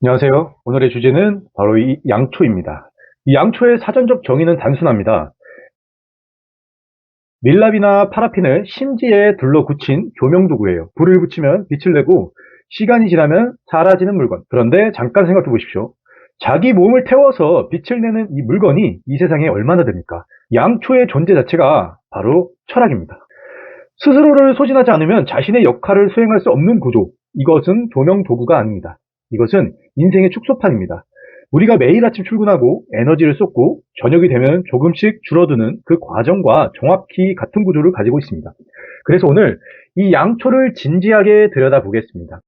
안녕하세요. 오늘의 주제는 바로 이 양초입니다. 이 양초의 사전적 정의는 단순합니다. 밀랍이나 파라핀을 심지에 둘러 굳힌 조명도구예요. 불을 붙이면 빛을 내고 시간이 지나면 사라지는 물건. 그런데 잠깐 생각해 보십시오. 자기 몸을 태워서 빛을 내는 이 물건이 이 세상에 얼마나 됩니까? 양초의 존재 자체가 바로 철학입니다. 스스로를 소진하지 않으면 자신의 역할을 수행할 수 없는 구조. 이것은 조명 도구가 아닙니다. 이것은 인생의 축소판입니다. 우리가 매일 아침 출근하고 에너지를 쏟고 저녁이 되면 조금씩 줄어드는 그 과정과 정확히 같은 구조를 가지고 있습니다. 그래서 오늘 이 양초를 진지하게 들여다보겠습니다.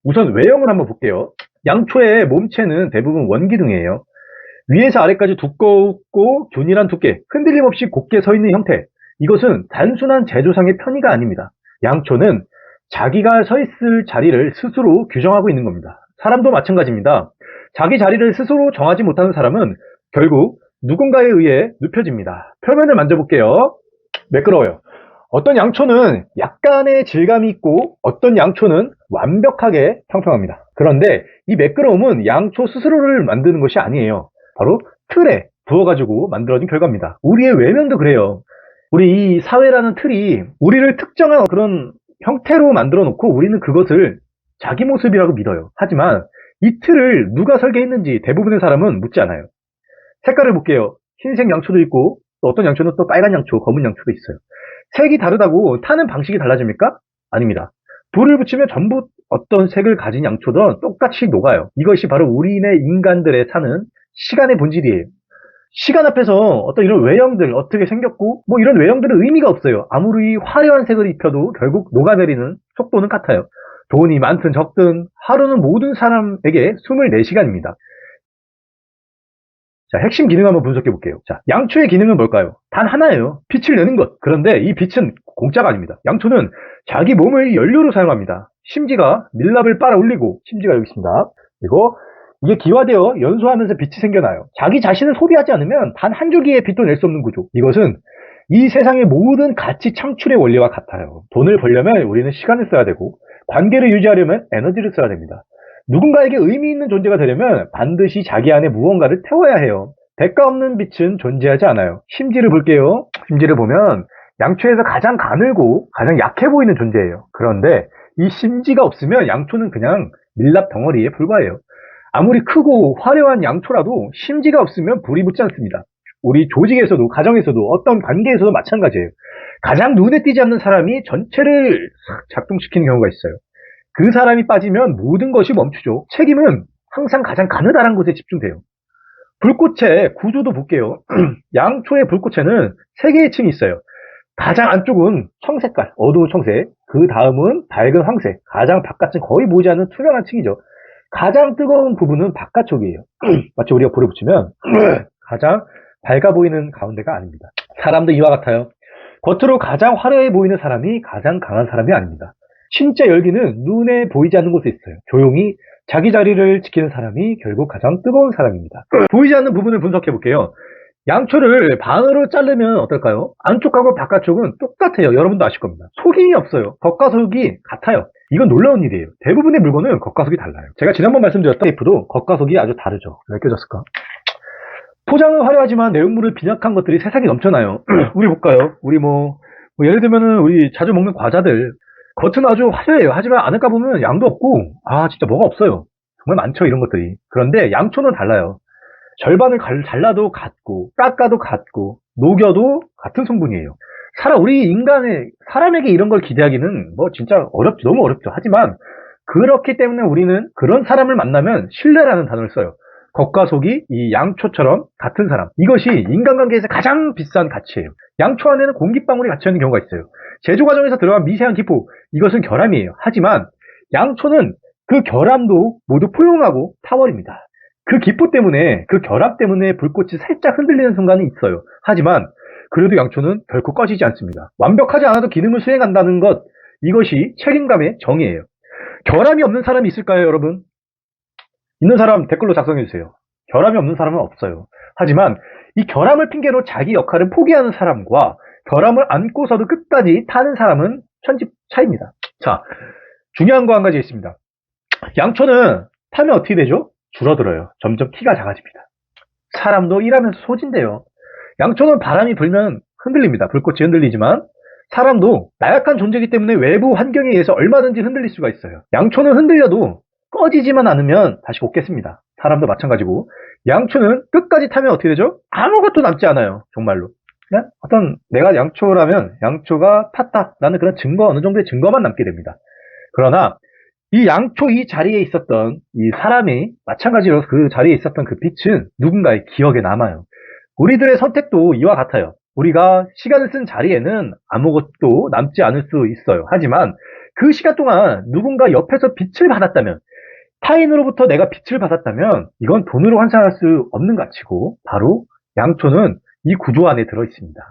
우선 외형을 한번 볼게요. 양초의 몸체는 대부분 원기둥이에요. 위에서 아래까지 두껍고 균일한 두께, 흔들림 없이 곧게 서 있는 형태. 이것은 단순한 제조상의 편의가 아닙니다. 양초는 자기가 서 있을 자리를 스스로 규정하고 있는 겁니다. 사람도 마찬가지입니다. 자기 자리를 스스로 정하지 못하는 사람은 결국 누군가에 의해 눕혀집니다. 표면을 만져볼게요. 매끄러워요. 어떤 양초는 약간의 질감이 있고 어떤 양초는 완벽하게 평평합니다. 그런데 이 매끄러움은 양초 스스로를 만드는 것이 아니에요. 바로 틀에 부어가지고 만들어진 결과입니다. 우리의 외면도 그래요. 우리 이 사회라는 틀이 우리를 특정한 그런 형태로 만들어 놓고 우리는 그것을 자기 모습이라고 믿어요. 하지만 이 틀을 누가 설계했는지 대부분의 사람은 묻지 않아요. 색깔을 볼게요. 흰색 양초도 있고 또 어떤 양초는 또 빨간 양초, 검은 양초도 있어요. 색이 다르다고 타는 방식이 달라집니까? 아닙니다. 불을 붙이면 전부 어떤 색을 가진 양초든 똑같이 녹아요. 이것이 바로 우리네 인간들의 사는 시간의 본질이에요. 시간 앞에서 어떤 이런 외형들 어떻게 생겼고 뭐 이런 외형들은 의미가 없어요. 아무리 화려한 색을 입혀도 결국 녹아내리는 속도는 같아요. 돈이 많든 적든 하루는 모든 사람에게 24시간입니다. 자, 핵심 기능 한번 분석해 볼게요. 자, 양초의 기능은 뭘까요? 단 하나예요. 빛을 내는 것. 그런데 이 빛은 공짜가 아닙니다. 양초는 자기 몸을 연료로 사용합니다. 심지가 밀랍을 빨아 올리고, 심지가 여기 있습니다. 그리고 이게 기화되어 연소하면서 빛이 생겨나요. 자기 자신을 소비하지 않으면 단 한 줄기의 빛도 낼 수 없는 구조. 이것은 이 세상의 모든 가치 창출의 원리와 같아요. 돈을 벌려면 우리는 시간을 써야 되고, 관계를 유지하려면 에너지를 써야 됩니다. 누군가에게 의미 있는 존재가 되려면 반드시 자기 안에 무언가를 태워야 해요. 대가 없는 빛은 존재하지 않아요. 심지를 볼게요. 심지를 보면 양초에서 가장 가늘고 가장 약해 보이는 존재예요. 그런데 이 심지가 없으면 양초는 그냥 밀랍 덩어리에 불과해요. 아무리 크고 화려한 양초라도 심지가 없으면 불이 붙지 않습니다. 우리 조직에서도 가정에서도 어떤 관계에서도 마찬가지예요. 가장 눈에 띄지 않는 사람이 전체를 작동시키는 경우가 있어요. 그 사람이 빠지면 모든 것이 멈추죠. 책임은 항상 가장 가느다란 곳에 집중돼요. 불꽃의 구조도 볼게요. 양초의 불꽃에는 세 개의 층이 있어요. 가장 안쪽은 청색깔, 어두운 청색. 그 다음은 밝은 황색. 가장 바깥은 거의 보이지 않는 투명한 층이죠. 가장 뜨거운 부분은 바깥쪽이에요. 마치 우리가 불을 붙이면 가장 밝아 보이는 가운데가 아닙니다. 사람도 이와 같아요. 겉으로 가장 화려해 보이는 사람이 가장 강한 사람이 아닙니다. 진짜 열기는 눈에 보이지 않는 곳에 있어요. 조용히 자기 자리를 지키는 사람이 결국 가장 뜨거운 사람입니다. 보이지 않는 부분을 분석해 볼게요. 양초를 반으로 자르면 어떨까요? 안쪽하고 바깥쪽은 똑같아요. 여러분도 아실 겁니다. 속임이 없어요. 겉과 속이 같아요. 이건 놀라운 일이에요. 대부분의 물건은 겉과 속이 달라요. 제가 지난번 말씀드렸던 테이프도 겉과 속이 아주 다르죠. 왜 껴졌을까? 포장은 화려하지만 내용물을 빈약한 것들이 세상에 넘쳐나요. 우리 볼까요? 우리 예를 들면은 우리 자주 먹는 과자들 겉은 아주 화려해요. 하지만 안에 까보면 양도 없고 진짜 뭐가 없어요. 정말 많죠 이런 것들이. 그런데 양초는 달라요. 절반을 잘라도 같고 깎아도 같고 녹여도 같은 성분이에요. 사람에게 이런 걸 기대하기는 진짜 어렵죠. 너무 어렵죠. 하지만 그렇기 때문에 우리는 그런 사람을 만나면 신뢰라는 단어를 써요. 겉과 속이 이 양초처럼 같은 사람. 이것이 인간관계에서 가장 비싼 가치예요. 양초 안에는 공기방울이 갇혀있는 경우가 있어요. 제조 과정에서 들어간 미세한 기포. 이것은 결함이에요. 하지만 양초는 그 결함도 모두 포용하고 타버립니다. 그 기포 때문에, 그 결함 때문에 불꽃이 살짝 흔들리는 순간이 있어요. 하지만 그래도 양초는 결코 꺼지지 않습니다. 완벽하지 않아도 기능을 수행한다는 것, 이것이 책임감의 정의예요. 결함이 없는 사람이 있을까요, 여러분? 있는 사람 댓글로 작성해주세요. 결함이 없는 사람은 없어요. 하지만 이 결함을 핑계로 자기 역할을 포기하는 사람과 결함을 안고서도 끝까지 타는 사람은 천지 차이입니다. 자, 중요한 거 한 가지 있습니다. 양초는 타면 어떻게 되죠? 줄어들어요. 점점 키가 작아집니다. 사람도 일하면서 소진돼요. 양초는 바람이 불면 흔들립니다. 불꽃이 흔들리지만 사람도 나약한 존재이기 때문에 외부 환경에 의해서 얼마든지 흔들릴 수가 있어요. 양초는 흔들려도 꺼지지만 않으면 다시 곱겠습니다. 사람도 마찬가지고 양초는 끝까지 타면 어떻게 되죠? 아무것도 남지 않아요. 정말로. 그냥 어떤 내가 양초라면 양초가 탔다. 라는 그런 증거, 어느 정도의 증거만 남게 됩니다. 그러나 이 양초 이 자리에 있었던 이 사람이 마찬가지로 그 자리에 있었던 그 빛은 누군가의 기억에 남아요. 우리들의 선택도 이와 같아요. 우리가 시간을 쓴 자리에는 아무것도 남지 않을 수 있어요. 하지만 그 시간 동안 누군가 옆에서 빛을 받았다면, 타인으로부터 내가 빛을 받았다면 이건 돈으로 환산할 수 없는 가치고 바로 양초는 이 구조 안에 들어있습니다.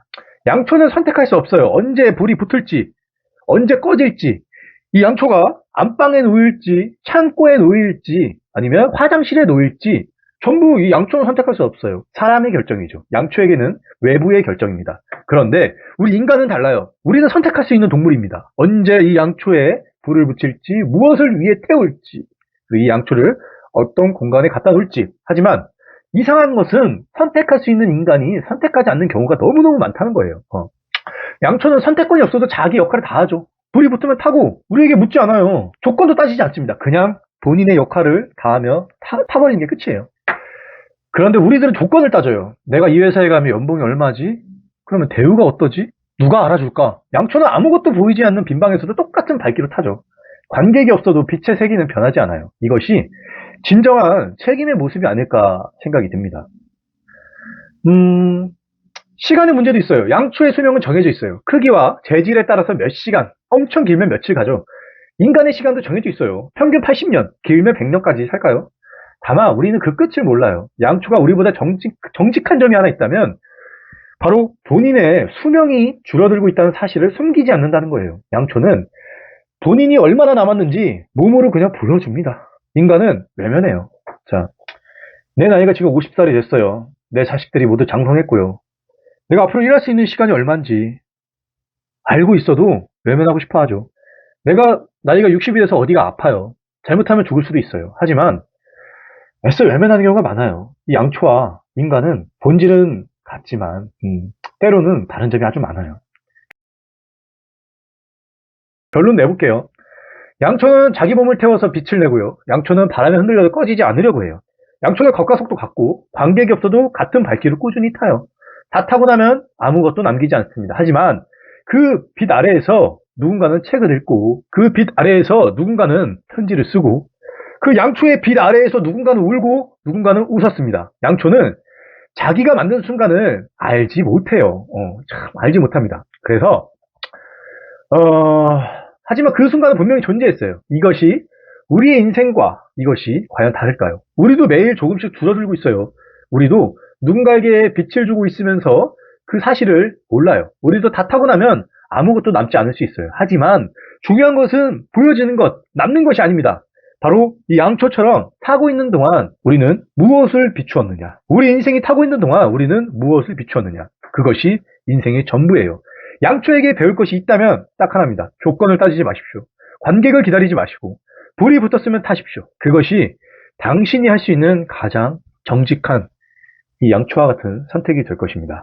양초는 선택할 수 없어요. 언제 불이 붙을지, 언제 꺼질지, 이 양초가 안방에 놓일지, 창고에 놓일지, 아니면 화장실에 놓일지 전부 이 양초는 선택할 수 없어요. 사람의 결정이죠. 양초에게는 외부의 결정입니다. 그런데 우리 인간은 달라요. 우리는 선택할 수 있는 동물입니다. 언제 이 양초에 불을 붙일지, 무엇을 위에 태울지, 이 양초를 어떤 공간에 갖다 놓을지. 하지만 이상한 것은 선택할 수 있는 인간이 선택하지 않는 경우가 너무너무 많다는 거예요. 양초는 선택권이 없어도 자기 역할을 다 하죠. 불이 붙으면 타고 우리에게 묻지 않아요. 조건도 따지지 않습니다. 그냥 본인의 역할을 다하며 타버리는 게 끝이에요. 그런데 우리들은 조건을 따져요. 내가 이 회사에 가면 연봉이 얼마지? 그러면 대우가 어떠지? 누가 알아줄까? 양초는 아무것도 보이지 않는 빈방에서도 똑같은 발길로 타죠. 관객이 없어도 빛의 세기는 변하지 않아요. 이것이 진정한 책임의 모습이 아닐까 생각이 듭니다. 시간의 문제도 있어요. 양초의 수명은 정해져 있어요. 크기와 재질에 따라서 몇 시간, 엄청 길면 며칠 가죠. 인간의 시간도 정해져 있어요. 평균 80년, 길면 100년까지 살까요? 다만 우리는 그 끝을 몰라요. 양초가 우리보다 정직한 점이 하나 있다면 바로 본인의 수명이 줄어들고 있다는 사실을 숨기지 않는다는 거예요. 양초는 본인이 얼마나 남았는지 몸으로 그냥 보여줍니다. 인간은 외면해요. 자, 내 나이가 지금 50살이 됐어요. 내 자식들이 모두 장성했고요. 내가 앞으로 일할 수 있는 시간이 얼마인지 알고 있어도 외면하고 싶어 하죠. 내가 나이가 60이 돼서 어디가 아파요. 잘못하면 죽을 수도 있어요. 하지만 애써 외면하는 경우가 많아요. 이 양초와 인간은 본질은 같지만 때로는 다른 점이 아주 많아요. 결론 내볼게요. 양초는 자기 몸을 태워서 빛을 내고요. 양초는 바람에 흔들려도 꺼지지 않으려고 해요. 양초는 겉과 속도 같고 관객이 없어도 같은 발길을 꾸준히 타요. 다 타고 나면 아무것도 남기지 않습니다. 하지만 그 빛 아래에서 누군가는 책을 읽고 그 빛 아래에서 누군가는 편지를 쓰고 그 양초의 빛 아래에서 누군가는 울고 누군가는 웃었습니다. 양초는 자기가 만든 순간을 알지 못해요. 참 알지 못합니다. 그래서 하지만 그 순간은 분명히 존재했어요. 이것이 우리의 인생과 이것이 과연 다를까요? 우리도 매일 조금씩 줄어들고 있어요. 우리도 누군가에게 빛을 주고 있으면서 그 사실을 몰라요. 우리도 다 타고 나면 아무것도 남지 않을 수 있어요. 하지만 중요한 것은 보여지는 것, 남는 것이 아닙니다. 바로 이 양초처럼 타고 있는 동안 우리는 무엇을 비추었느냐. 우리 인생이 타고 있는 동안 우리는 무엇을 비추었느냐. 그것이 인생의 전부예요. 양초에게 배울 것이 있다면 딱 하나입니다. 조건을 따지지 마십시오. 관객을 기다리지 마시고 불이 붙었으면 타십시오. 그것이 당신이 할 수 있는 가장 정직한 이 양초와 같은 선택이 될 것입니다.